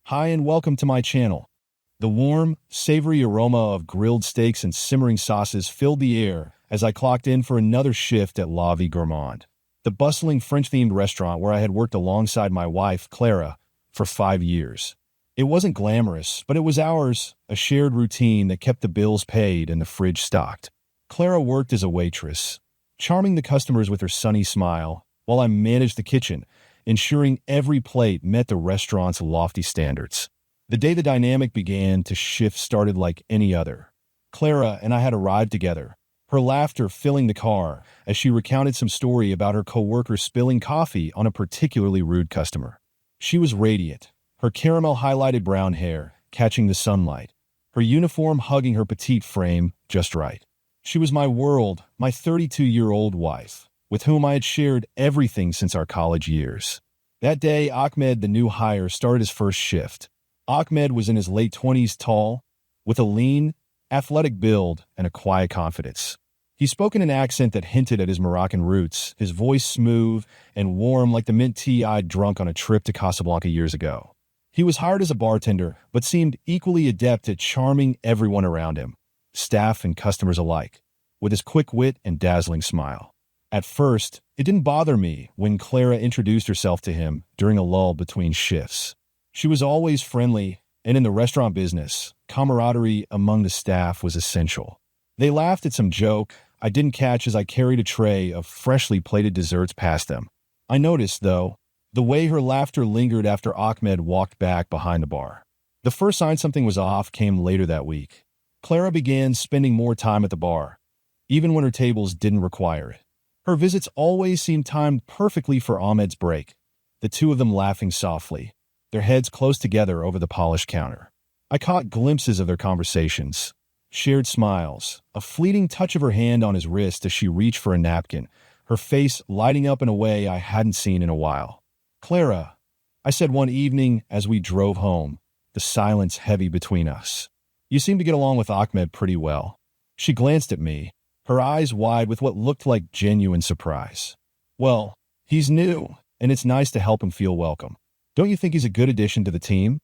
Hi and welcome to my channel. The warm, savory aroma of grilled steaks and simmering sauces filled the air as I clocked in for another shift at La Vie Gourmande, the bustling French-themed restaurant where I had worked alongside my wife, Clara, for 5 years. It wasn't glamorous, but it was ours, a shared routine that kept the bills paid and the fridge stocked. Clara worked as a waitress, charming the customers with her sunny smile, while I managed the kitchen, ensuring every plate met the restaurant's lofty standards. The day the dynamic began to shift started like any other. Clara and I had arrived together, her laughter filling the car as she recounted some story about her coworker spilling coffee on a particularly rude customer. She was radiant, her caramel-highlighted brown hair catching the sunlight, her uniform hugging her petite frame just right. She was my world, my 32-year-old wife, with whom I had shared everything since our college years. That day, Ahmed, the new hire, started his first shift. Ahmed was in his late 20s, tall, with a lean, athletic build and a quiet confidence. He spoke in an accent that hinted at his Moroccan roots, his voice smooth and warm like the mint tea I'd drunk on a trip to Casablanca years ago. He was hired as a bartender, but seemed equally adept at charming everyone around him, staff and customers alike, with his quick wit and dazzling smile. At first, it didn't bother me when Clara introduced herself to him during a lull between shifts. She was always friendly, and in the restaurant business, camaraderie among the staff was essential. They laughed at some joke I didn't catch as I carried a tray of freshly plated desserts past them. I noticed, though, the way her laughter lingered after Ahmed walked back behind the bar. The first sign something was off came later that week. Clara began spending more time at the bar, even when her tables didn't require it. Her visits always seemed timed perfectly for Ahmed's break, the two of them laughing softly, their heads close together over the polished counter. I caught glimpses of their conversations, shared smiles, a fleeting touch of her hand on his wrist as she reached for a napkin, her face lighting up in a way I hadn't seen in a while. "Clara," I said one evening as we drove home, the silence heavy between us. "You seem to get along with Ahmed pretty well." She glanced at me, her eyes wide with what looked like genuine surprise. "Well, he's new, and it's nice to help him feel welcome. Don't you think he's a good addition to the team?"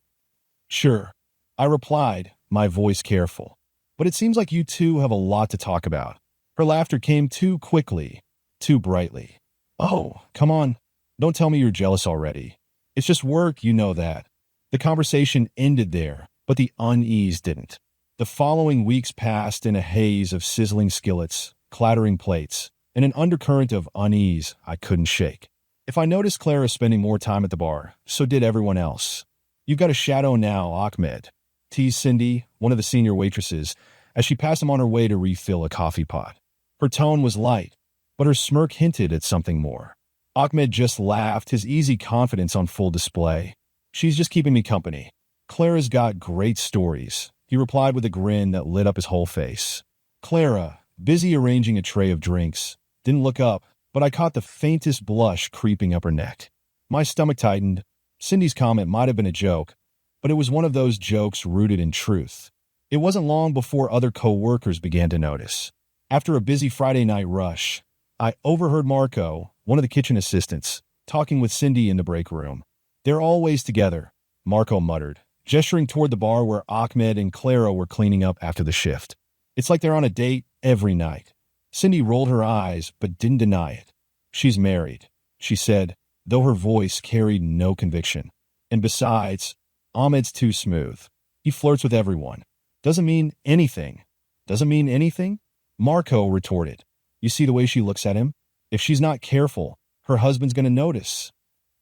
"Sure," I replied, my voice careful. "But it seems like you two have a lot to talk about." Her laughter came too quickly, too brightly. "Oh, come on. Don't tell me you're jealous already. It's just work, you know that." The conversation ended there, but the unease didn't. The following weeks passed in a haze of sizzling skillets, clattering plates, and an undercurrent of unease I couldn't shake. If I noticed Clara spending more time at the bar, so did everyone else. "You've got a shadow now, Ahmed," teased Cindy, one of the senior waitresses, as she passed him on her way to refill a coffee pot. Her tone was light, but her smirk hinted at something more. Ahmed just laughed, his easy confidence on full display. "She's just keeping me company. Clara's got great stories," he replied with a grin that lit up his whole face. Clara, busy arranging a tray of drinks, didn't look up, but I caught the faintest blush creeping up her neck. My stomach tightened. Cindy's comment might have been a joke, but it was one of those jokes rooted in truth. It wasn't long before other co-workers began to notice. After a busy Friday night rush, I overheard Marco, one of the kitchen assistants, talking with Cindy in the break room. "They're always together," Marco muttered, gesturing toward the bar where Ahmed and Clara were cleaning up after the shift. "It's like they're on a date every night." Cindy rolled her eyes but didn't deny it. "She's married," she said, though her voice carried no conviction. "And besides, Ahmed's too smooth. He flirts with everyone. Doesn't mean anything." "Doesn't mean anything?" Marco retorted. "You see the way she looks at him? If she's not careful, her husband's going to notice."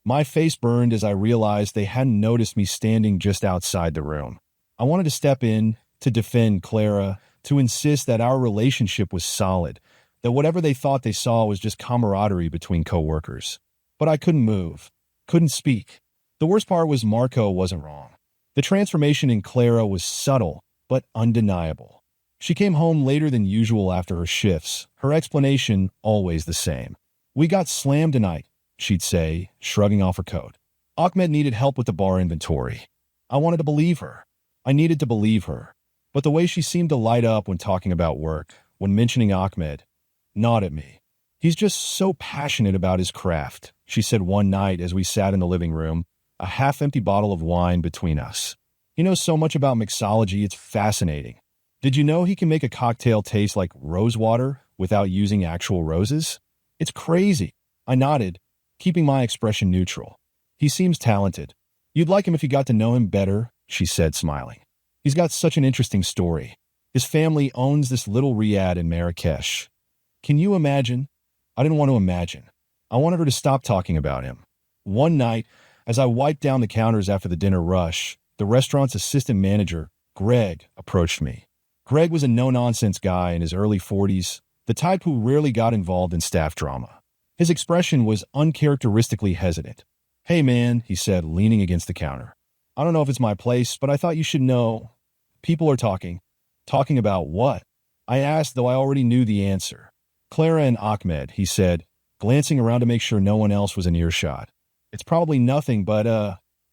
My face burned as I realized they hadn't noticed me standing just outside the room. I wanted to step in, to defend Clara, to insist that our relationship was solid, that whatever they thought they saw was just camaraderie between co-workers. But I couldn't move, couldn't speak. The worst part was Marco wasn't wrong. The transformation in Clara was subtle, but undeniable. She came home later than usual after her shifts, her explanation always the same. "We got slammed tonight," she'd say, shrugging off her coat. "Ahmed needed help with the bar inventory." I wanted to believe her. I needed to believe her. But the way she seemed to light up when talking about work, when mentioning Ahmed, gnawed at me. "He's just so passionate about his craft," she said one night as we sat in the living room. a half-empty bottle of wine between us. He knows so much about mixology, it's fascinating. Did you know he can make a cocktail taste like rose water without using actual roses? It's crazy. I nodded, keeping my expression neutral. He seems talented. You'd like him if you got to know him better, she said, smiling. He's got such an interesting story. His family owns this little riad in Marrakesh. Can you imagine? I didn't want to imagine. I wanted her to stop talking about him. One night, as I wiped down the counters after the dinner rush, the restaurant's assistant manager, Greg, approached me. Greg was a no-nonsense guy in his early 40s, the type who rarely got involved in staff drama. His expression was uncharacteristically hesitant. "Hey man," he said, leaning against the counter. "I don't know if it's my place, but I thought you should know. People are talking." "Talking about what?" I asked, though I already knew the answer. "Clara and Ahmed," he said, glancing around to make sure no one else was in earshot. "It's probably nothing, but,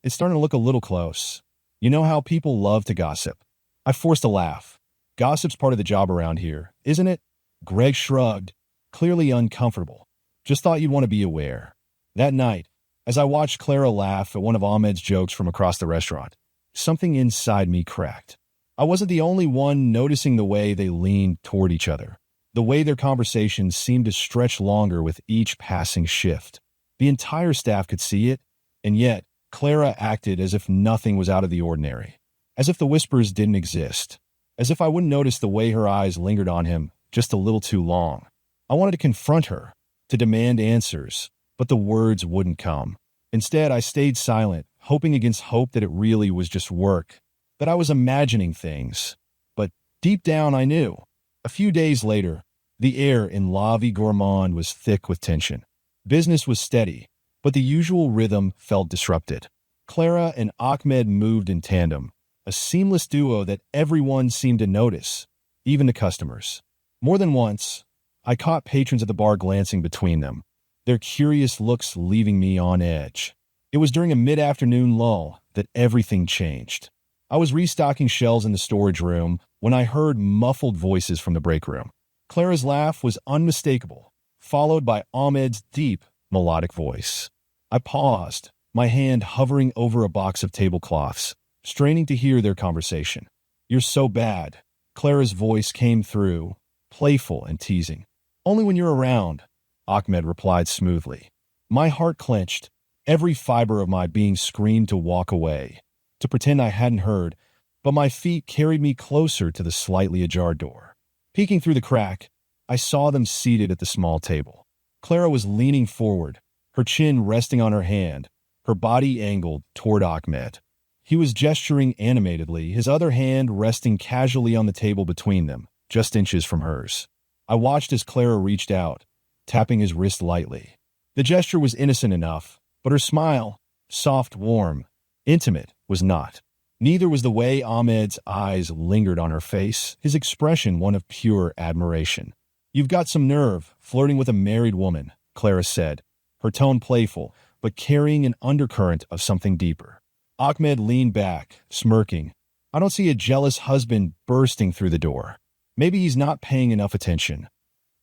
it's starting to look a little close. You know how people love to gossip." I forced a laugh. "Gossip's part of the job around here, isn't it?" Greg shrugged, clearly uncomfortable. "Just thought you'd want to be aware." That night, as I watched Clara laugh at one of Ahmed's jokes from across the restaurant, something inside me cracked. I wasn't the only one noticing the way they leaned toward each other, the way their conversations seemed to stretch longer with each passing shift. The entire staff could see it, and yet Clara acted as if nothing was out of the ordinary, as if the whispers didn't exist, as if I wouldn't notice the way her eyes lingered on him just a little too long. I wanted to confront her, to demand answers, but the words wouldn't come. Instead, I stayed silent, hoping against hope that it really was just work, that I was imagining things. But deep down, I knew. A few days later, the air in La Vie Gourmande was thick with tension. Business was steady, but the usual rhythm felt disrupted. Clara and Ahmed moved in tandem, a seamless duo that everyone seemed to notice, even the customers. More than once, I caught patrons at the bar glancing between them, their curious looks leaving me on edge. It was during a mid-afternoon lull that everything changed. I was restocking shelves in the storage room when I heard muffled voices from the break room. Clara's laugh was unmistakable, followed by Ahmed's deep, melodic voice. I paused, my hand hovering over a box of tablecloths, straining to hear their conversation. "You're so bad." Clara's voice came through, playful and teasing. "Only when you're around," Ahmed replied smoothly. My heart clenched, every fiber of my being screamed to walk away, to pretend I hadn't heard, but my feet carried me closer to the slightly ajar door. Peeking through the crack, I saw them seated at the small table. Clara was leaning forward, her chin resting on her hand, her body angled toward Ahmed. He was gesturing animatedly, his other hand resting casually on the table between them, just inches from hers. I watched as Clara reached out, tapping his wrist lightly. The gesture was innocent enough, but her smile, soft, warm, intimate, was not. Neither was the way Ahmed's eyes lingered on her face, his expression one of pure admiration. "You've got some nerve, flirting with a married woman," Clara said, her tone playful, but carrying an undercurrent of something deeper. Ahmed leaned back, smirking. "I don't see a jealous husband bursting through the door. Maybe he's not paying enough attention."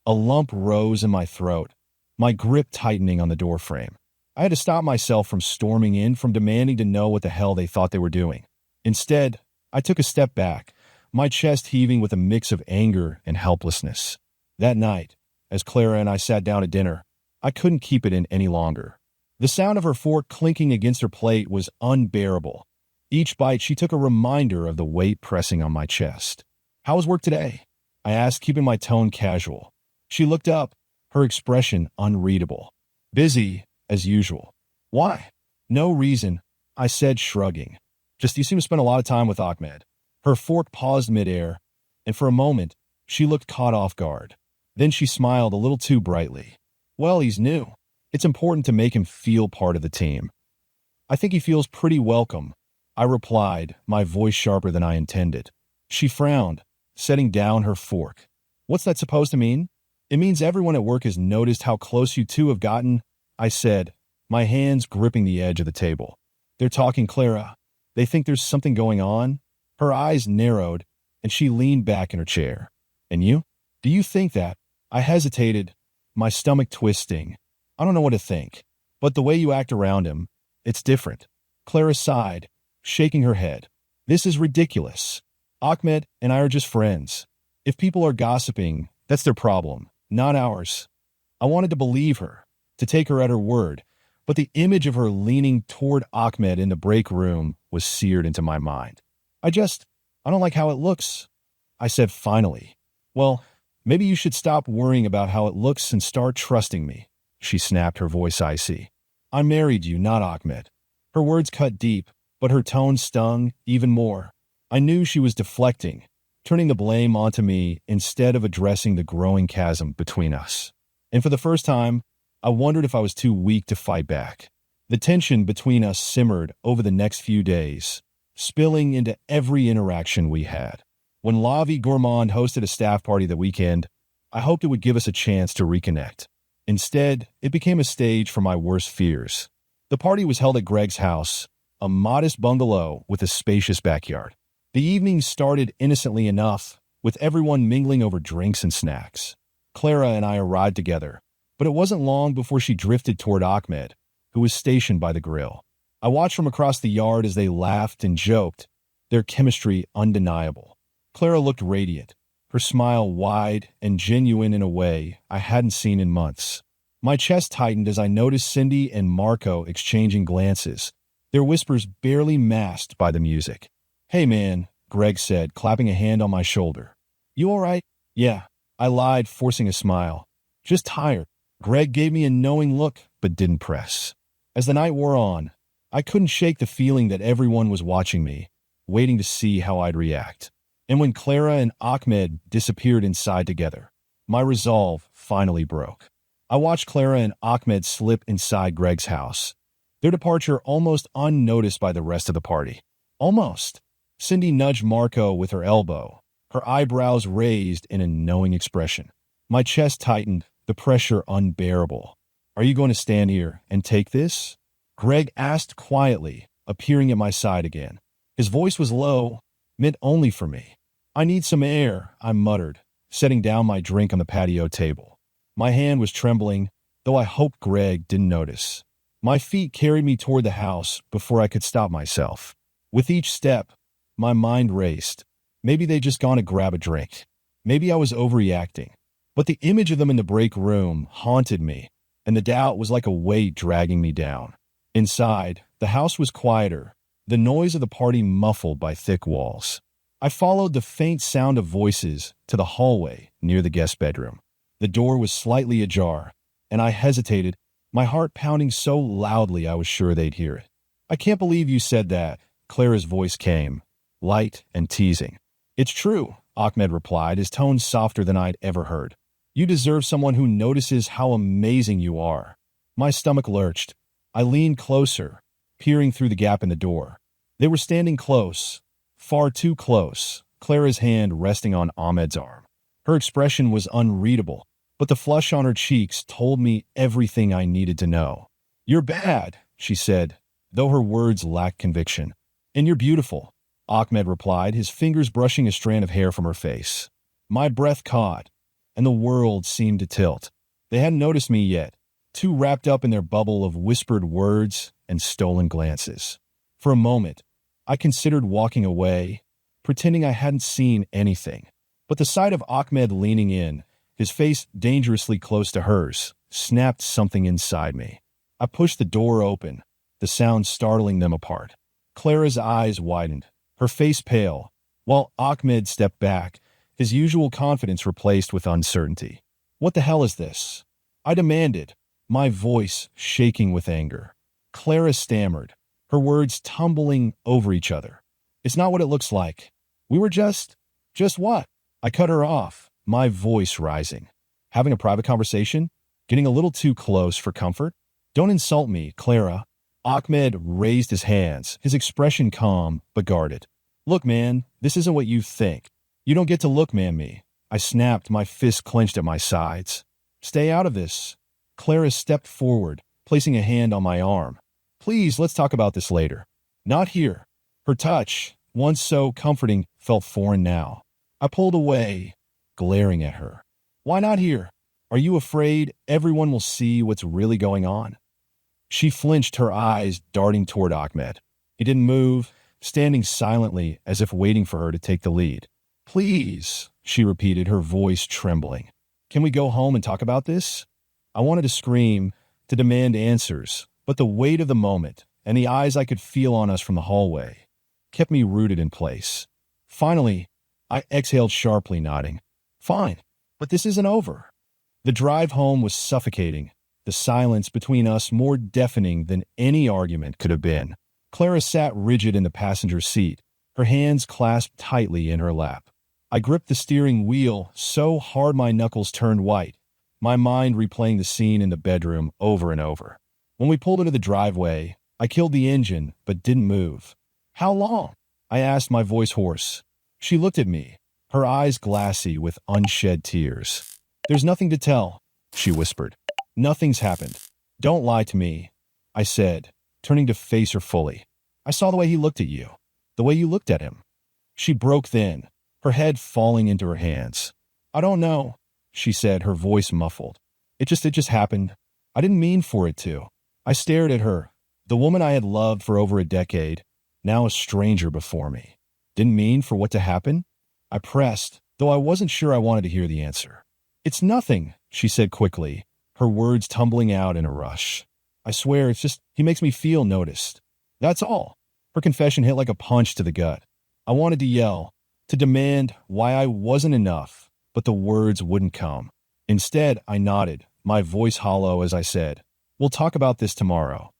A lump rose in my throat, my grip tightening on the doorframe. I had to stop myself from storming in, from demanding to know what the hell they thought they were doing. Instead, I took a step back, my chest heaving with a mix of anger and helplessness. That night, as Clara and I sat down at dinner, I couldn't keep it in any longer. The sound of her fork clinking against her plate was unbearable. Each bite, she took a reminder of the weight pressing on my chest. "How was work today?" I asked, keeping my tone casual. She looked up, her expression unreadable. "Busy, as usual." "Why?" "No reason," I said, shrugging. "Just you seem to spend a lot of time with Ahmed." Her fork paused midair, and for a moment, she looked caught off guard. Then she smiled a little too brightly. "Well, he's new. It's important to make him feel part of the team." "I think he feels pretty welcome," I replied, my voice sharper than I intended. She frowned, setting down her fork. "What's that supposed to mean?" "It means everyone at work has noticed how close you two have gotten," I said, my hands gripping the edge of the table. "They're talking, Clara. They think there's something going on." Her eyes narrowed, and she leaned back in her chair. "And you? Do you think that?" I hesitated, my stomach twisting. "I don't know what to think. But the way you act around him, it's different." Clara sighed, shaking her head. This is ridiculous. Ahmed and I are just friends. If people are gossiping, that's their problem, not ours. I wanted to believe her, to take her at her word, but the image of her leaning toward Ahmed in the break room was seared into my mind. I don't like how it looks, I said finally. Well, maybe you should stop worrying about how it looks and start trusting me, she snapped, her voice icy. I married you, not Ahmed. Her words cut deep, but her tone stung even more. I knew she was deflecting, turning the blame onto me instead of addressing the growing chasm between us. And for the first time, I wondered if I was too weak to fight back. The tension between us simmered over the next few days, spilling into every interaction we had. When La Vie Gourmand hosted a staff party the weekend, I hoped it would give us a chance to reconnect. Instead, it became a stage for my worst fears. The party was held at Greg's house, a modest bungalow with a spacious backyard. The evening started innocently enough, with everyone mingling over drinks and snacks. Clara and I arrived together, but it wasn't long before she drifted toward Ahmed, who was stationed by the grill. I watched from across the yard as they laughed and joked, their chemistry undeniable. Clara looked radiant, her smile wide and genuine in a way I hadn't seen in months. My chest tightened as I noticed Cindy and Marco exchanging glances, their whispers barely masked by the music. Hey man, Greg said, clapping a hand on my shoulder. You all right? Yeah, I lied, forcing a smile. Just tired. Greg gave me a knowing look, but didn't press. As the night wore on, I couldn't shake the feeling that everyone was watching me, waiting to see how I'd react. And when Clara and Ahmed disappeared inside together, my resolve finally broke. I watched Clara and Ahmed slip inside Greg's house, their departure almost unnoticed by the rest of the party. Almost. Cindy nudged Marco with her elbow, her eyebrows raised in a knowing expression. My chest tightened, the pressure unbearable. Are you going to stand here and take this? Greg asked quietly, appearing at my side again. His voice was low, meant only for me. I need some air, I muttered, setting down my drink on the patio table. My hand was trembling, though I hoped Greg didn't notice. My feet carried me toward the house before I could stop myself. With each step, my mind raced. Maybe they'd just gone to grab a drink. Maybe I was overreacting. But the image of them in the break room haunted me, and the doubt was like a weight dragging me down. Inside, the house was quieter, the noise of the party muffled by thick walls. I followed the faint sound of voices to the hallway near the guest bedroom. The door was slightly ajar, and I hesitated, my heart pounding so loudly I was sure they'd hear it. I can't believe you said that, Clara's voice came, light and teasing. It's true, Ahmed replied, his tone softer than I'd ever heard. You deserve someone who notices how amazing you are. My stomach lurched. I leaned closer, peering through the gap in the door. They were standing close, far too close, Clara's hand resting on Ahmed's arm. Her expression was unreadable, but the flush on her cheeks told me everything I needed to know. You're bad, she said, though her words lacked conviction. And you're beautiful, Ahmed replied, his fingers brushing a strand of hair from her face. My breath caught, and the world seemed to tilt. They hadn't noticed me yet, too wrapped up in their bubble of whispered words and stolen glances. For a moment, I considered walking away, pretending I hadn't seen anything. But the sight of Ahmed leaning in, his face dangerously close to hers, snapped something inside me. I pushed the door open, the sound startling them apart. Clara's eyes widened, her face pale, while Ahmed stepped back, his usual confidence replaced with uncertainty. What the hell is this? I demanded, my voice shaking with anger. Clara stammered, her words tumbling over each other. It's not what it looks like. We were just what? I cut her off, my voice rising. Having a private conversation? Getting a little too close for comfort? Don't insult me, Clara. Ahmed raised his hands, his expression calm but guarded. Look, man, this isn't what you think. You don't get to look man me. I snapped, my fist clenched at my sides. Stay out of this. Clara stepped forward, placing a hand on my arm. Please, let's talk about this later. Not here. Her touch, once so comforting, felt foreign now. I pulled away, glaring at her. Why not here? Are you afraid everyone will see what's really going on? She flinched, her eyes darting toward Ahmed. He didn't move, standing silently as if waiting for her to take the lead. "Please," she repeated, her voice trembling. "Can we go home and talk about this?" I wanted to scream, to demand answers, but the weight of the moment and the eyes I could feel on us from the hallway kept me rooted in place. Finally, I exhaled sharply, nodding. "Fine, but this isn't over." The drive home was suffocating, the silence between us more deafening than any argument could have been. Clara sat rigid in the passenger seat, her hands clasped tightly in her lap. I gripped the steering wheel so hard my knuckles turned white, my mind replaying the scene in the bedroom over and over. When we pulled into the driveway, I killed the engine but didn't move. "How long?" I asked, my voice hoarse. She looked at me, her eyes glassy with unshed tears. "There's nothing to tell," she whispered. "Nothing's happened. Don't lie to me," I said, turning to face her fully. "I saw the way he looked at you, the way you looked at him." She broke then, her head falling into her hands. "I don't know," she said, her voice muffled. It just happened. I didn't mean for it to." I stared at her, the woman I had loved for over a decade, now a stranger before me. "Didn't mean for what to happen?" I pressed, though I wasn't sure I wanted to hear the answer. "It's nothing," she said quickly, her words tumbling out in a rush. "I swear, it's just he makes me feel noticed. That's all." Her confession hit like a punch to the gut. I wanted to yell, to demand why I wasn't enough, but the words wouldn't come. Instead, I nodded, my voice hollow as I said, "We'll talk about this tomorrow."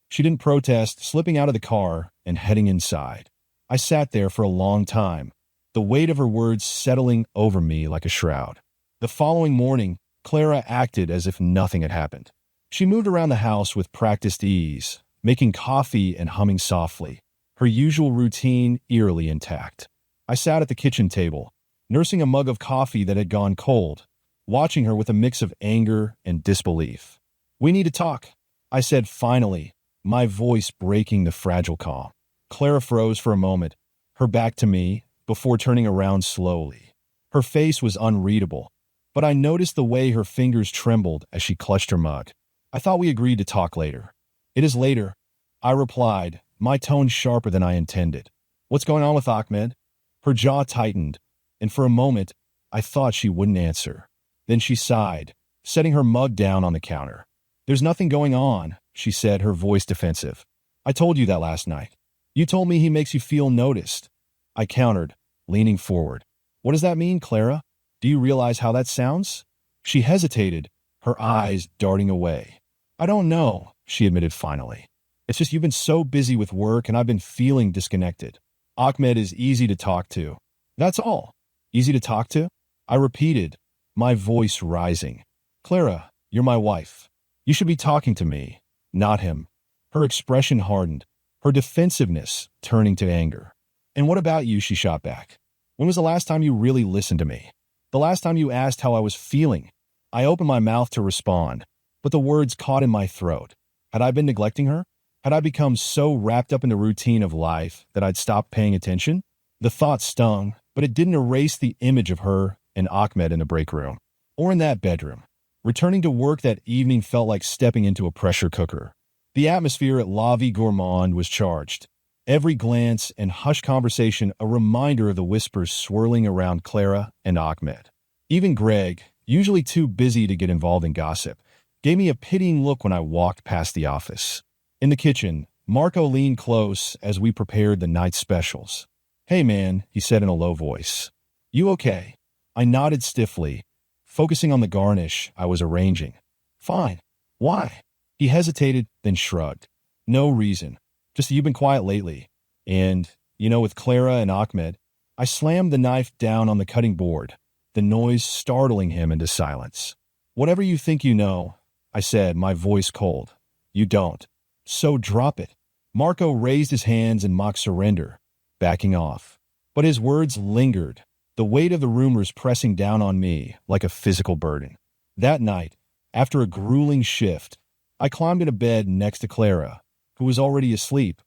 She didn't protest, slipping out of the car and heading inside. I sat there for a long time, the weight of her words settling over me like a shroud. The following morning, Clara acted as if nothing had happened. She moved around the house with practiced ease, making coffee and humming softly, her usual routine eerily intact. I sat at the kitchen table, nursing a mug of coffee that had gone cold, watching her with a mix of anger and disbelief. "We need to talk," I said finally, my voice breaking the fragile calm. Clara froze for a moment, her back to me, before turning around slowly. Her face was unreadable, but I noticed the way her fingers trembled as she clutched her mug. "I thought we agreed to talk later." "It is later," I replied, my tone sharper than I intended. "What's going on with Ahmed?" Her jaw tightened, and for a moment, I thought she wouldn't answer. Then she sighed, setting her mug down on the counter. "There's nothing going on," she said, her voice defensive. "I told you that last night. You told me he makes you feel noticed." I countered, leaning forward. "What does that mean, Clara? Do you realize how that sounds?" She hesitated, her eyes darting away. "I don't know," she admitted finally. "It's just you've been so busy with work and I've been feeling disconnected. Ahmed is easy to talk to. That's all." "Easy to talk to?" I repeated, my voice rising. "Clara, you're my wife. You should be talking to me, not him." Her expression hardened, her defensiveness turning to anger. "And what about you?" she shot back. "When was the last time you really listened to me? The last time you asked how I was feeling?" I opened my mouth to respond, but the words caught in my throat. Had I been neglecting her? Had I become so wrapped up in the routine of life that I'd stopped paying attention? The thought stung, but it didn't erase the image of her and Ahmed in the break room, or in that bedroom. Returning to work that evening felt like stepping into a pressure cooker. The atmosphere at La Vie Gourmande was charged. Every glance and hushed conversation a reminder of the whispers swirling around Clara and Ahmed. Even Greg, usually too busy to get involved in gossip, gave me a pitying look when I walked past the office. In the kitchen, Marco leaned close as we prepared the night specials. "Hey man," he said in a low voice. "You okay?" I nodded stiffly, focusing on the garnish I was arranging. "Fine. Why?" He hesitated, then shrugged. "No reason. Just that you've been quiet lately. And, with Clara and Ahmed." I slammed the knife down on the cutting board, the noise startling him into silence. "Whatever you think you know," I said, my voice cold. "You don't. So drop it." Marco raised his hands in mock surrender, backing off. But his words lingered, the weight of the rumors pressing down on me like a physical burden. That night, after a grueling shift, I climbed into bed next to Clara, who was already asleep,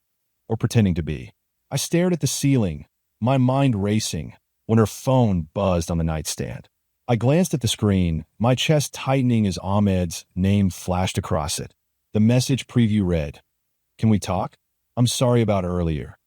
or pretending to be. I stared at the ceiling, my mind racing, when her phone buzzed on the nightstand. I glanced at the screen, my chest tightening as Ahmed's name flashed across it. The message preview read, "Can we talk?" I'm sorry about earlier.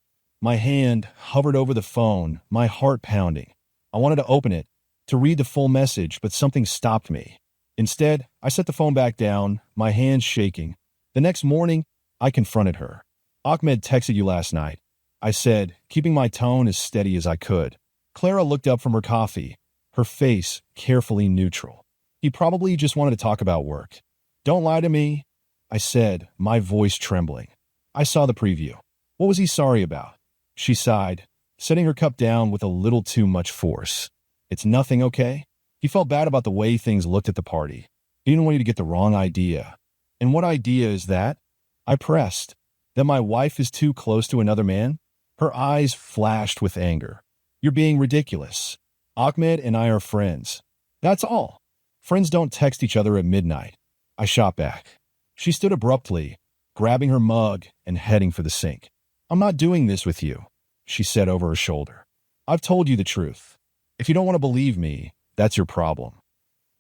My hand hovered over the phone, my heart pounding. I wanted to open it, to read the full message, but something stopped me. Instead, I set the phone back down, my hands shaking. The next morning, I confronted her. Ahmed texted you last night, I said, keeping my tone as steady as I could. Clara looked up from her coffee, her face carefully neutral. He probably just wanted to talk about work. Don't lie to me, I said, my voice trembling. I saw the preview. What was he sorry about? She sighed, setting her cup down with a little too much force. It's nothing, okay? He felt bad about the way things looked at the party. He didn't want you to get the wrong idea. And what idea is that? I pressed. That my wife is too close to another man? Her eyes flashed with anger. You're being ridiculous. Ahmed and I are friends. That's all. Friends don't text each other at midnight. I shot back. She stood abruptly, grabbing her mug and heading for the sink. I'm not doing this with you, she said over her shoulder. I've told you the truth. If you don't want to believe me, that's your problem.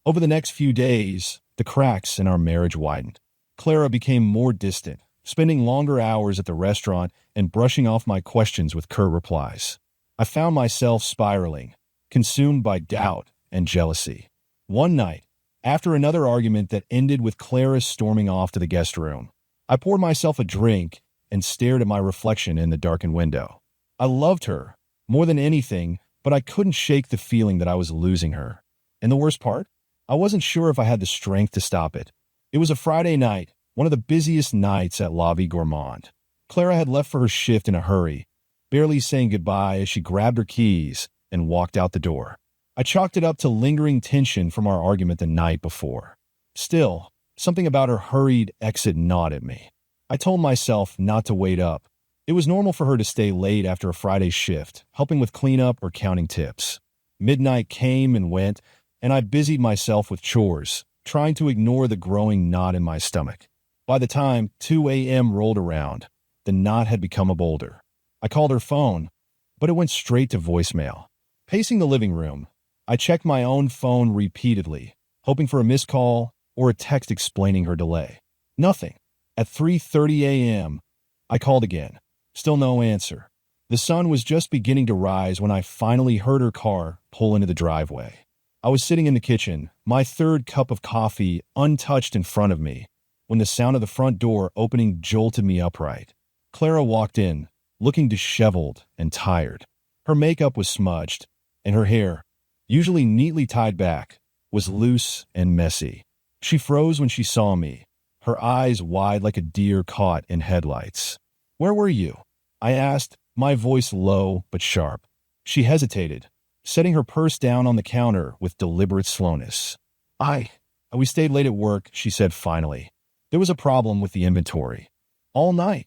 Over the next few days, the cracks in our marriage widened. Clara became more distant, spending longer hours at the restaurant and brushing off my questions with curt replies. I found myself spiraling, consumed by doubt and jealousy. One night, after another argument that ended with Clara storming off to the guest room, I poured myself a drink and stared at my reflection in the darkened window. I loved her, more than anything, but I couldn't shake the feeling that I was losing her. And the worst part? I wasn't sure if I had the strength to stop it. It was a Friday night, one of the busiest nights at La Vie Gourmande. Clara had left for her shift in a hurry, barely saying goodbye as she grabbed her keys and walked out the door. I chalked it up to lingering tension from our argument the night before. Still, something about her hurried exit gnawed at me. I told myself not to wait up. It was normal for her to stay late after a Friday shift, helping with cleanup or counting tips. Midnight came and went, and I busied myself with chores, trying to ignore the growing knot in my stomach. By the time 2 a.m. rolled around, the knot had become a boulder. I called her phone, but it went straight to voicemail. Pacing the living room, I checked my own phone repeatedly, hoping for a missed call or a text explaining her delay. Nothing. At 3:30 a.m., I called again. Still no answer. The sun was just beginning to rise when I finally heard her car pull into the driveway. I was sitting in the kitchen, my third cup of coffee untouched in front of me, when the sound of the front door opening jolted me upright. Clara walked in, looking disheveled and tired. Her makeup was smudged, and her hair, usually neatly tied back, was loose and messy. She froze when she saw me, her eyes wide like a deer caught in headlights. Where were you? I asked, my voice low but sharp. She hesitated, setting her purse down on the counter with deliberate slowness. We stayed late at work, she said finally. There was a problem with the inventory. All night.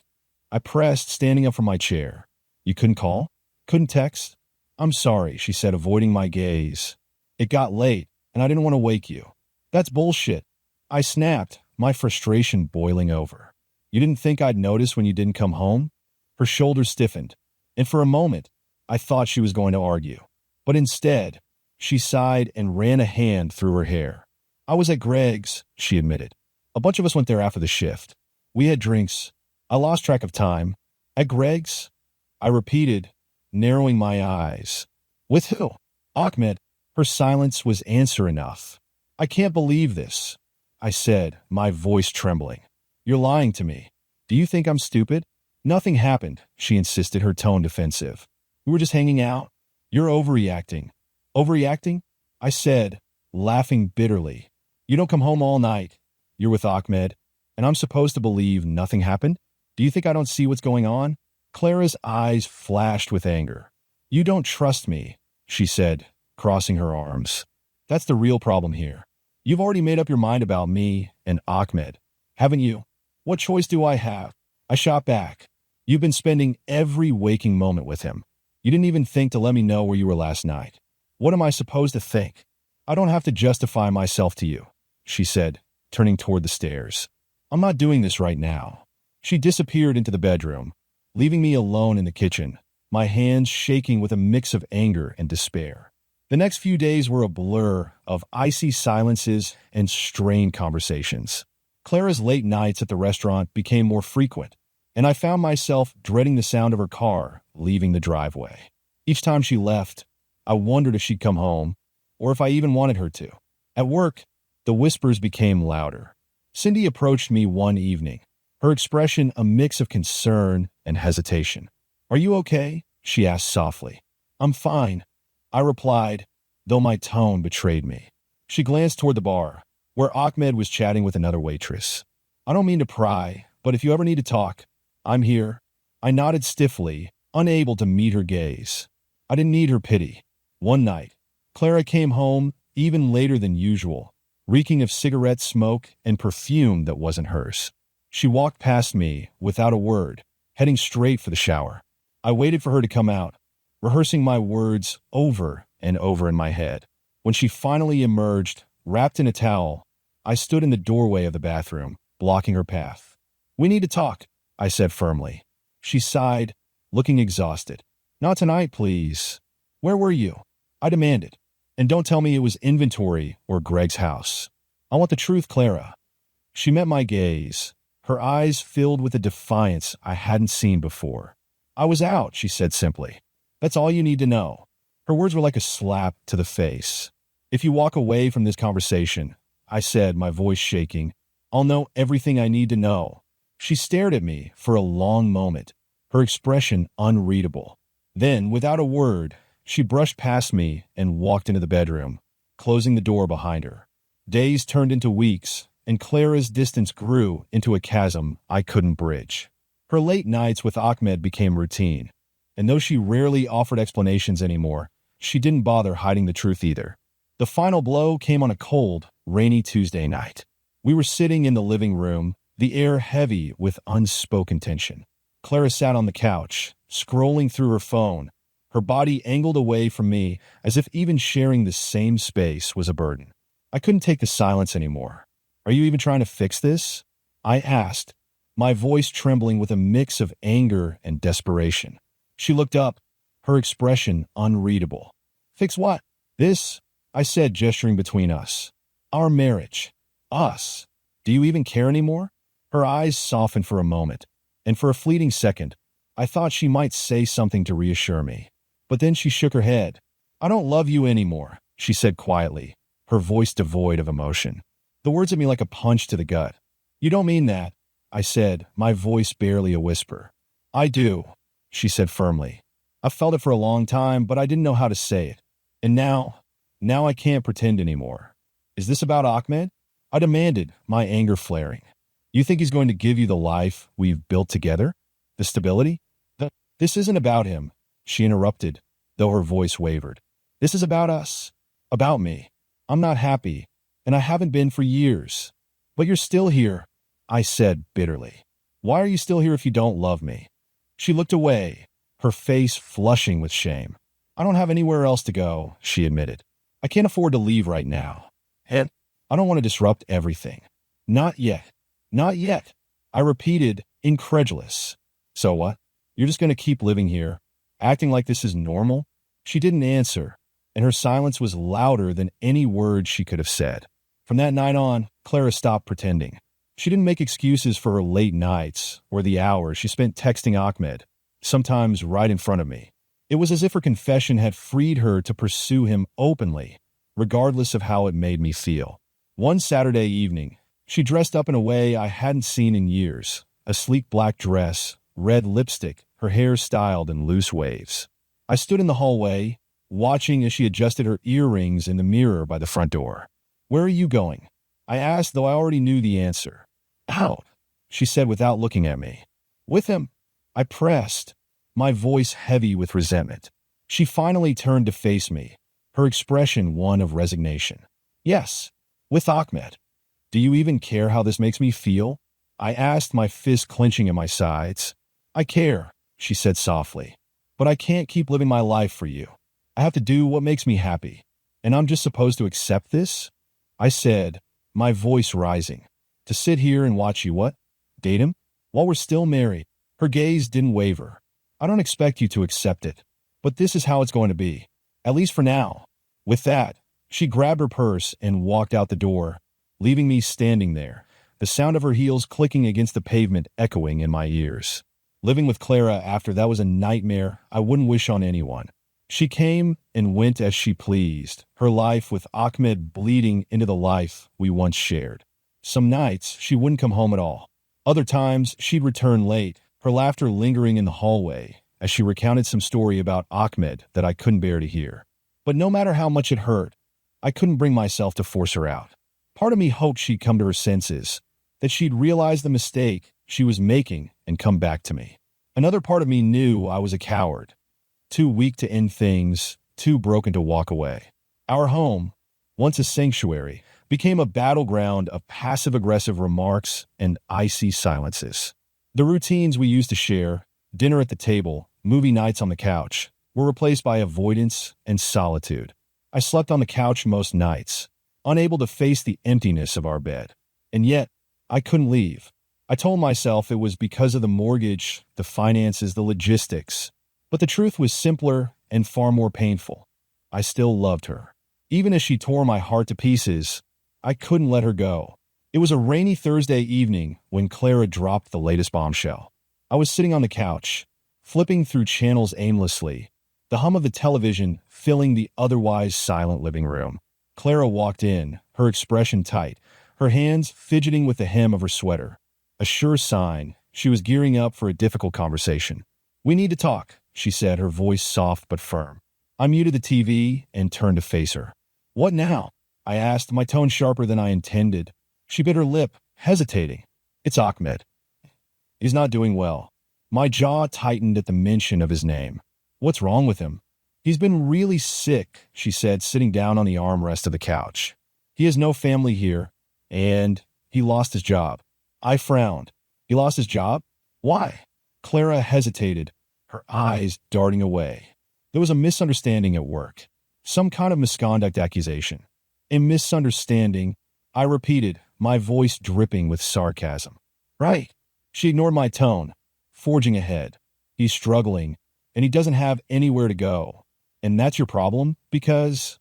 I pressed, standing up from my chair. You couldn't call? Couldn't text? I'm sorry, she said, avoiding my gaze. It got late, and I didn't want to wake you. That's bullshit. I snapped, my frustration boiling over. You didn't think I'd notice when you didn't come home? Her shoulders stiffened, and for a moment, I thought she was going to argue. But instead, she sighed and ran a hand through her hair. I was at Greg's, she admitted. A bunch of us went there after the shift. We had drinks. I lost track of time. At Greg's? I repeated, narrowing my eyes. With who? Ahmed. Her silence was answer enough. I can't believe this, I said, my voice trembling. You're lying to me. Do you think I'm stupid? Nothing happened, she insisted, her tone defensive. We were just hanging out. You're overreacting. Overreacting? I said, laughing bitterly. You don't come home all night. You're with Ahmed, and I'm supposed to believe nothing happened? Do you think I don't see what's going on? Clara's eyes flashed with anger. You don't trust me, she said, crossing her arms. That's the real problem here. You've already made up your mind about me and Ahmed, haven't you? What choice do I have? I shot back. You've been spending every waking moment with him. You didn't even think to let me know where you were last night. What am I supposed to think? I don't have to justify myself to you, she said, turning toward the stairs. I'm not doing this right now. She disappeared into the bedroom, leaving me alone in the kitchen, my hands shaking with a mix of anger and despair. The next few days were a blur of icy silences and strained conversations. Clara's late nights at the restaurant became more frequent, and I found myself dreading the sound of her car leaving the driveway. Each time she left, I wondered if she'd come home, or if I even wanted her to. At work, the whispers became louder. Cindy approached me one evening, her expression a mix of concern and hesitation. "Are you okay?" she asked softly. "I'm fine," I replied, though my tone betrayed me. She glanced toward the bar, where Ahmed was chatting with another waitress. "I don't mean to pry, but if you ever need to talk, I'm here." I nodded stiffly, unable to meet her gaze. I didn't need her pity. One night, Clara came home even later than usual, reeking of cigarette smoke and perfume that wasn't hers. She walked past me without a word, heading straight for the shower. I waited for her to come out, rehearsing my words over and over in my head. When she finally emerged, wrapped in a towel, I stood in the doorway of the bathroom, blocking her path. "We need to talk," I said firmly. She sighed, looking exhausted. "Not tonight, please." "Where were you?" I demanded. "And don't tell me it was inventory or Greg's house. I want the truth, Clara." She met my gaze, her eyes filled with a defiance I hadn't seen before. "I was out," she said simply. "That's all you need to know." Her words were like a slap to the face. "If you walk away from this conversation," I said, my voice shaking, "I'll know everything I need to know." She stared at me for a long moment, her expression unreadable. Then, without a word, she brushed past me and walked into the bedroom, closing the door behind her. Days turned into weeks, and Clara's distance grew into a chasm I couldn't bridge. Her late nights with Ahmed became routine, and though she rarely offered explanations anymore, she didn't bother hiding the truth either. The final blow came on a cold, rainy Tuesday night. We were sitting in the living room, the air heavy with unspoken tension. Clara sat on the couch, scrolling through her phone, her body angled away from me as if even sharing the same space was a burden. I couldn't take the silence anymore. "Are you even trying to fix this?" I asked, my voice trembling with a mix of anger and desperation. She looked up, her expression unreadable. "Fix what?" "This," I said, gesturing between us. "Our marriage. Us. Do you even care anymore?" Her eyes softened for a moment, and for a fleeting second, I thought she might say something to reassure me. But then she shook her head. "I don't love you anymore," she said quietly, her voice devoid of emotion. The words hit me like a punch to the gut. "You don't mean that," I said, my voice barely a whisper. "I do," she said firmly. "I felt it for a long time, but I didn't know how to say it. And now I can't pretend anymore." "Is this about Ahmed?" I demanded, my anger flaring. "You think he's going to give you the life we've built together? The stability?" This isn't about him," she interrupted, though her voice wavered. "This is about us. About me. I'm not happy, and I haven't been for years. But you're still here," I said bitterly. "Why are you still here if you don't love me?" She looked away, her face flushing with shame. "I don't have anywhere else to go," she admitted. "I can't afford to leave right now. And I don't want to disrupt everything. Not yet. Not yet," I repeated, incredulous. "So what? You're just going to keep living here, acting like this is normal?" She didn't answer, and her silence was louder than any words she could have said. From that night on, Clara stopped pretending. She didn't make excuses for her late nights or the hours she spent texting Ahmed, sometimes right in front of me. It was as if her confession had freed her to pursue him openly, regardless of how it made me feel. One Saturday evening, she dressed up in a way I hadn't seen in years, a sleek black dress, red lipstick, her hair styled in loose waves. I stood in the hallway, watching as she adjusted her earrings in the mirror by the front door. "Where are you going?" I asked, though I already knew the answer. "Out," she said without looking at me. "With him?" I pressed, my voice heavy with resentment. She finally turned to face me, her expression one of resignation. "Yes, with Ahmed." "Do you even care how this makes me feel?" I asked, my fist clenching at my sides. "I care," she said softly, "but I can't keep living my life for you. I have to do what makes me happy, and I'm just supposed to accept this?" I said, my voice rising. "To sit here and watch you what? Date him? While we're still married?" Her gaze didn't waver. "I don't expect you to accept it, but this is how it's going to be, at least for now." With that, she grabbed her purse and walked out the door, leaving me standing there, the sound of her heels clicking against the pavement echoing in my ears. Living with Clara after that was a nightmare I wouldn't wish on anyone. She came and went as she pleased, her life with Ahmed bleeding into the life we once shared. Some nights, she wouldn't come home at all. Other times, she'd return late, her laughter lingering in the hallway as she recounted some story about Ahmed that I couldn't bear to hear. But no matter how much it hurt, I couldn't bring myself to force her out. Part of me hoped she'd come to her senses, that she'd realize the mistake she was making and come back to me. Another part of me knew I was a coward, too weak to end things, too broken to walk away. Our home, once a sanctuary, became a battleground of passive-aggressive remarks and icy silences. The routines we used to share, dinner at the table, movie nights on the couch, were replaced by avoidance and solitude. I slept on the couch most nights, unable to face the emptiness of our bed. And yet, I couldn't leave. I told myself it was because of the mortgage, the finances, the logistics. But the truth was simpler and far more painful. I still loved her. Even as she tore my heart to pieces, I couldn't let her go. It was a rainy Thursday evening when Clara dropped the latest bombshell. I was sitting on the couch, flipping through channels aimlessly, the hum of the television filling the otherwise silent living room. Clara walked in, her expression tight, her hands fidgeting with the hem of her sweater. A sure sign she was gearing up for a difficult conversation. "We need to talk," she said, her voice soft but firm. I muted the TV and turned to face her. "What now?" I asked, my tone sharper than I intended. She bit her lip, hesitating. "It's Ahmed. He's not doing well." My jaw tightened at the mention of his name. "What's wrong with him?" "He's been really sick," she said, sitting down on the armrest of the couch. "He has no family here, and he lost his job." I frowned. "He lost his job? Why?" Clara hesitated, her eyes darting away. There was a misunderstanding at work. Some kind of misconduct accusation. "A misunderstanding," I repeated, my voice dripping with sarcasm. "Right." She ignored my tone, forging ahead. "He's struggling, and he doesn't have anywhere to go. And that's your problem? Because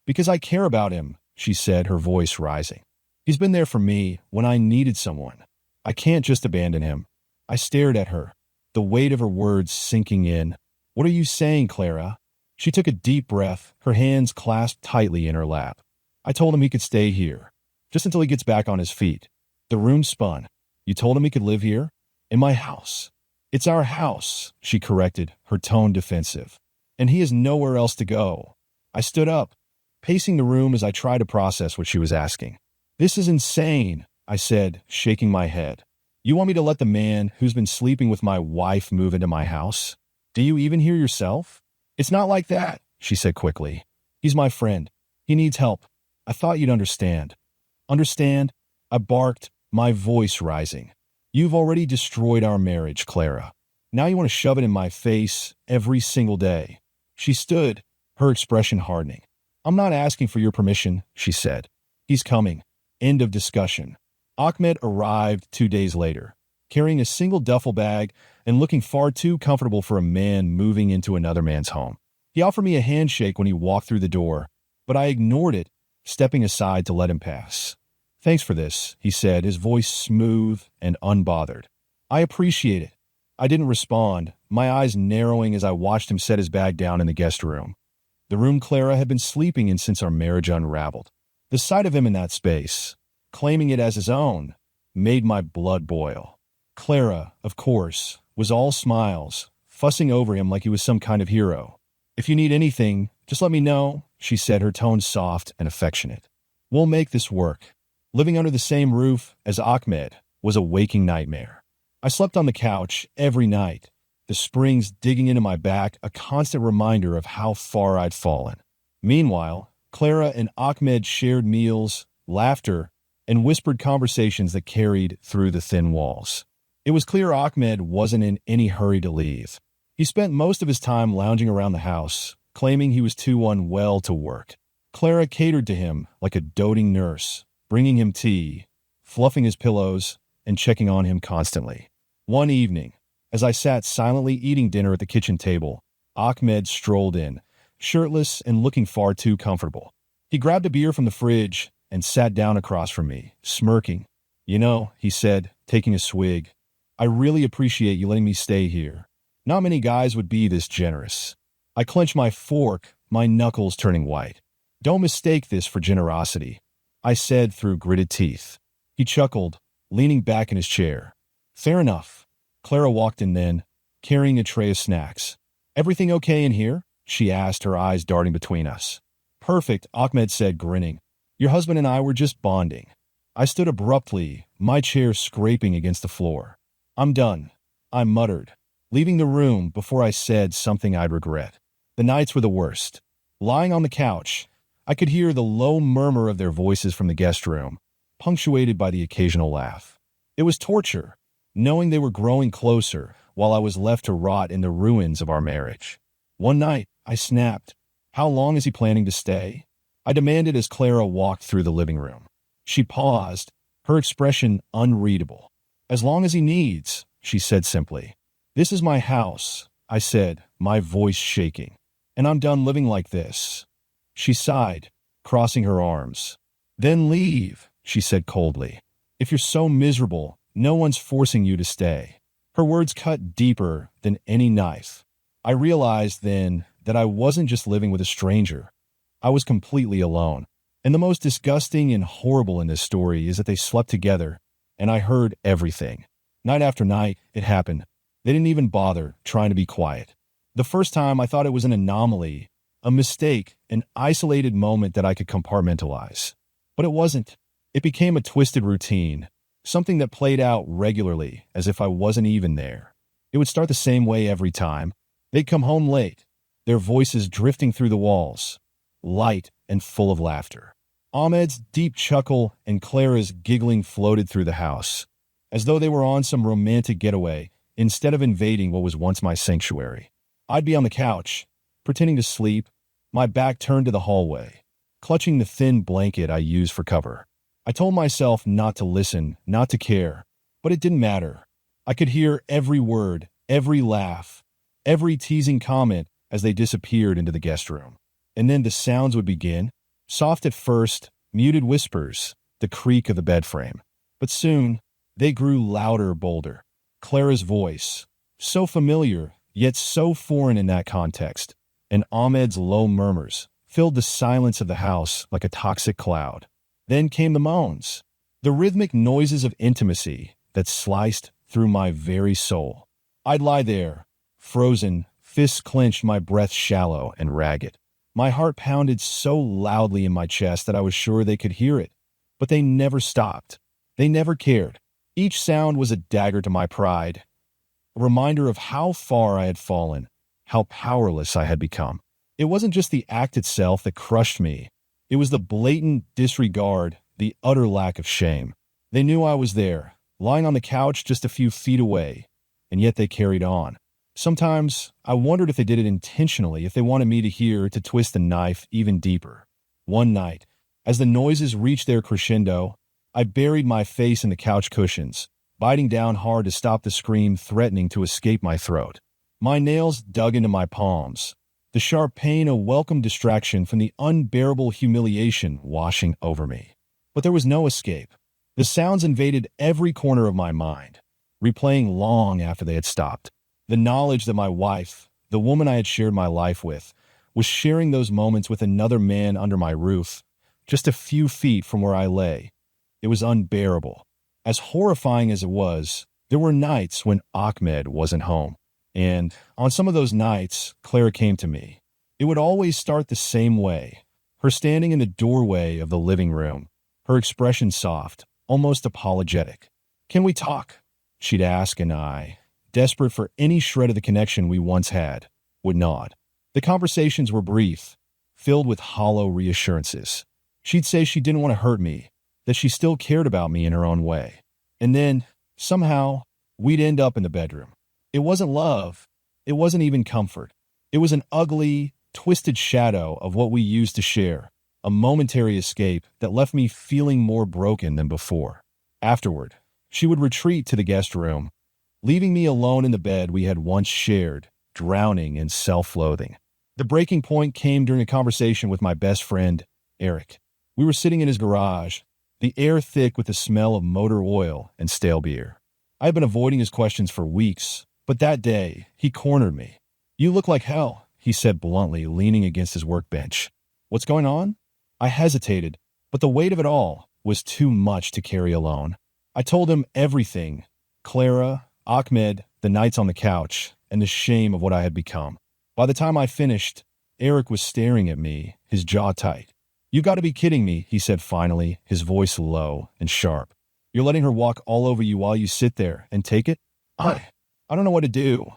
I care about him," she said, her voice rising. "He's been there for me when I needed someone. I can't just abandon him." I stared at her, the weight of her words sinking in. "What are you saying, Clara?" She took a deep breath, her hands clasped tightly in her lap. "I told him he could stay here, just until he gets back on his feet." The room spun. "You told him he could live here? In my house?" "It's our house," she corrected, her tone defensive. "And he has nowhere else to go." I stood up, pacing the room as I tried to process what she was asking. "This is insane," I said, shaking my head. "You want me to let the man who's been sleeping with my wife move into my house? Do you even hear yourself?" "It's not like that," she said quickly. "He's my friend. He needs help. I thought you'd understand." "Understand?" I barked, my voice rising. "You've already destroyed our marriage, Clara. Now you want to shove it in my face every single day." She stood, her expression hardening. "I'm not asking for your permission," she said. "He's coming." End of discussion. Ahmed arrived 2 days later, carrying a single duffel bag and looking far too comfortable for a man moving into another man's home. He offered me a handshake when he walked through the door, but I ignored it, stepping aside to let him pass. "Thanks for this," he said, his voice smooth and unbothered. "I appreciate it." I didn't respond, my eyes narrowing as I watched him set his bag down in the guest room. The room Clara had been sleeping in since our marriage unraveled. The sight of him in that space, claiming it as his own, made my blood boil. Clara, of course, was all smiles, fussing over him like he was some kind of hero. "If you need anything, just let me know," she said, her tone soft and affectionate. "We'll make this work." Living under the same roof as Ahmed was a waking nightmare. I slept on the couch every night, the springs digging into my back a constant reminder of how far I'd fallen. Meanwhile, Clara and Ahmed shared meals, laughter, and whispered conversations that carried through the thin walls. It was clear Ahmed wasn't in any hurry to leave. He spent most of his time lounging around the house, claiming he was too unwell to work. Clara catered to him like a doting nurse, bringing him tea, fluffing his pillows, and checking on him constantly. One evening, as I sat silently eating dinner at the kitchen table, Ahmed strolled in, shirtless and looking far too comfortable. He grabbed a beer from the fridge and sat down across from me, smirking. He said, taking a swig, I really appreciate you letting me stay here. Not many guys would be this generous. I clenched my fork, my knuckles turning white. Don't mistake this for generosity, I said through gritted teeth. He chuckled, leaning back in his chair. Fair enough. Clara walked in then, carrying a tray of snacks. Everything okay in here? She asked, her eyes darting between us. Perfect, Ahmed said, grinning. Your husband and I were just bonding. I stood abruptly, my chair scraping against the floor. I'm done, I muttered, leaving the room before I said something I'd regret. The nights were the worst. Lying on the couch, I could hear the low murmur of their voices from the guest room, punctuated by the occasional laugh. It was torture, knowing they were growing closer while I was left to rot in the ruins of our marriage. One night, I snapped. How long is he planning to stay? I demanded as Clara walked through the living room. She paused, her expression unreadable. As long as he needs, she said simply. This is my house, I said, my voice shaking. And I'm done living like this. She sighed, crossing her arms. Then leave, she said coldly. If you're so miserable, no one's forcing you to stay. Her words cut deeper than any knife. I realized then that I wasn't just living with a stranger. I was completely alone. And the most disgusting and horrible in this story is that they slept together, and I heard everything. Night after night, it happened. They didn't even bother trying to be quiet. The first time I thought it was an anomaly, a mistake, an isolated moment that I could compartmentalize. But it wasn't. It became a twisted routine, something that played out regularly as if I wasn't even there. It would start the same way every time. They'd come home late, their voices drifting through the walls, light and full of laughter. Ahmed's deep chuckle and Clara's giggling floated through the house, as though they were on some romantic getaway instead of invading what was once my sanctuary. I'd be on the couch, pretending to sleep, my back turned to the hallway, clutching the thin blanket I used for cover. I told myself not to listen, not to care, but it didn't matter. I could hear every word, every laugh, every teasing comment as they disappeared into the guest room. And then the sounds would begin, soft at first, muted whispers, the creak of the bed frame. But soon, they grew louder, bolder. Clara's voice, so familiar, yet so foreign in that context, and Ahmed's low murmurs filled the silence of the house like a toxic cloud. Then came the moans, the rhythmic noises of intimacy that sliced through my very soul. I'd lie there, frozen, fists clenched, my breath shallow and ragged. My heart pounded so loudly in my chest that I was sure they could hear it. But they never stopped. They never cared. Each sound was a dagger to my pride, a reminder of how far I had fallen, how powerless I had become. It wasn't just the act itself that crushed me. It was the blatant disregard, the utter lack of shame. They knew I was there, lying on the couch just a few feet away, and yet they carried on. Sometimes I wondered if they did it intentionally, if they wanted me to hear, to twist the knife even deeper. One night, as the noises reached their crescendo, I buried my face in the couch cushions, biting down hard to stop the scream threatening to escape my throat. My nails dug into my palms, the sharp pain a welcome distraction from the unbearable humiliation washing over me. But there was no escape. The sounds invaded every corner of my mind, replaying long after they had stopped. The knowledge that my wife, the woman I had shared my life with, was sharing those moments with another man under my roof, just a few feet from where I lay. It was unbearable. As horrifying as it was, there were nights when Ahmed wasn't home. And on some of those nights, Clara came to me. It would always start the same way, her standing in the doorway of the living room, her expression soft, almost apologetic. "Can we talk?" she'd ask, and I, desperate for any shred of the connection we once had, would nod. The conversations were brief, filled with hollow reassurances. She'd say she didn't want to hurt me, that she still cared about me in her own way. And then, somehow, we'd end up in the bedroom. It wasn't love. It wasn't even comfort. It was an ugly, twisted shadow of what we used to share, a momentary escape that left me feeling more broken than before. Afterward, she would retreat to the guest room, leaving me alone in the bed we had once shared, drowning in self-loathing. The breaking point came during a conversation with my best friend, Eric. We were sitting in his garage, the air thick with the smell of motor oil and stale beer. I had been avoiding his questions for weeks, but that day, he cornered me. "You look like hell," he said bluntly, leaning against his workbench. "What's going on?" I hesitated, but the weight of it all was too much to carry alone. I told him everything: Clara, Ahmed, the nights on the couch, and the shame of what I had become. By the time I finished, Eric was staring at me, his jaw tight. "You've got to be kidding me," he said finally, his voice low and sharp. "You're letting her walk all over you while you sit there and take it?" I don't know what to do,"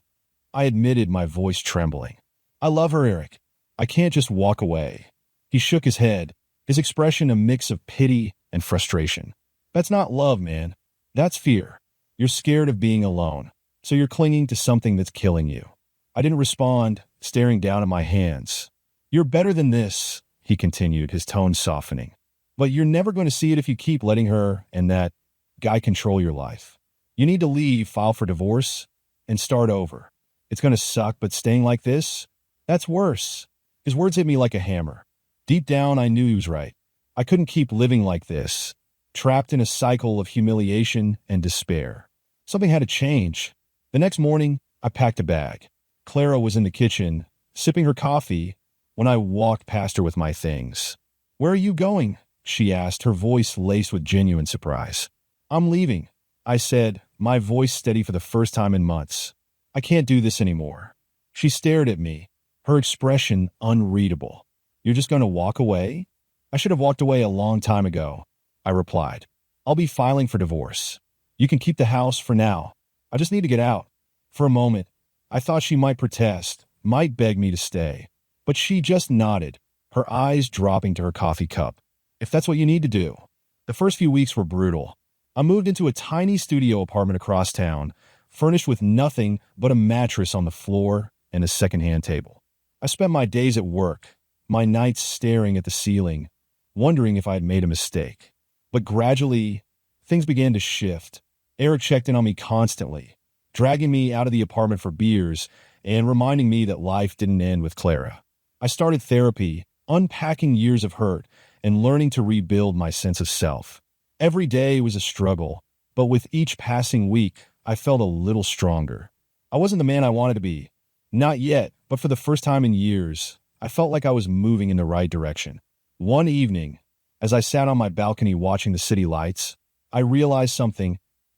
I admitted, my voice trembling. "I love her, Eric. I can't just walk away." He shook his head, his expression a mix of pity and frustration. "That's not love, man. That's fear. You're scared of being alone, so you're clinging to something that's killing you." I didn't respond, staring down at my hands. "You're better than this," he continued, his tone softening. "But you're never going to see it if you keep letting her and that guy control your life. You need to leave, file for divorce, and start over. It's going to suck, but staying like this, that's worse." His words hit me like a hammer. Deep down, I knew he was right. I couldn't keep living like this, trapped in a cycle of humiliation and despair. Something had to change. The next morning, I packed a bag. Clara was in the kitchen, sipping her coffee, when I walked past her with my things. "Where are you going?" she asked, her voice laced with genuine surprise. "I'm leaving," I said, my voice steady for the first time in months. "I can't do this anymore." She stared at me, her expression unreadable. "You're just going to walk away?" "I should have walked away a long time ago," I replied. "I'll be filing for divorce. You can keep the house for now. I just need to get out." For a moment, I thought she might protest, might beg me to stay. But she just nodded, her eyes dropping to her coffee cup. "If that's what you need to do." The first few weeks were brutal. I moved into a tiny studio apartment across town, furnished with nothing but a mattress on the floor and a secondhand table. I spent my days at work, my nights staring at the ceiling, wondering if I had made a mistake. But gradually, things began to shift. Eric checked in on me constantly, dragging me out of the apartment for beers and reminding me that life didn't end with Clara. I started therapy, unpacking years of hurt, and learning to rebuild my sense of self. Every day was a struggle, but with each passing week, I felt a little stronger. I wasn't the man I wanted to be. Not yet, but for the first time in years, I felt like I was moving in the right direction. One evening, as I sat on my balcony watching the city lights, I realized something.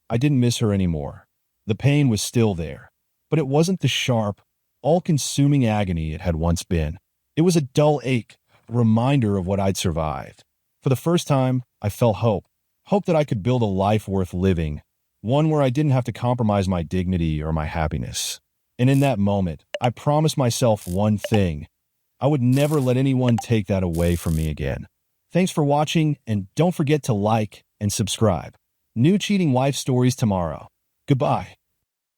I didn't miss her anymore. The pain was still there, but it wasn't the sharp, all-consuming agony it had once been. It was a dull ache, a reminder of what I'd survived. For the first time, I felt hope. Hope that I could build a life worth living, one where I didn't have to compromise my dignity or my happiness. And in that moment, I promised myself one thing: I would never let anyone take that away from me again. Thanks for watching, and don't forget to like and subscribe. New cheating wife stories tomorrow. Goodbye.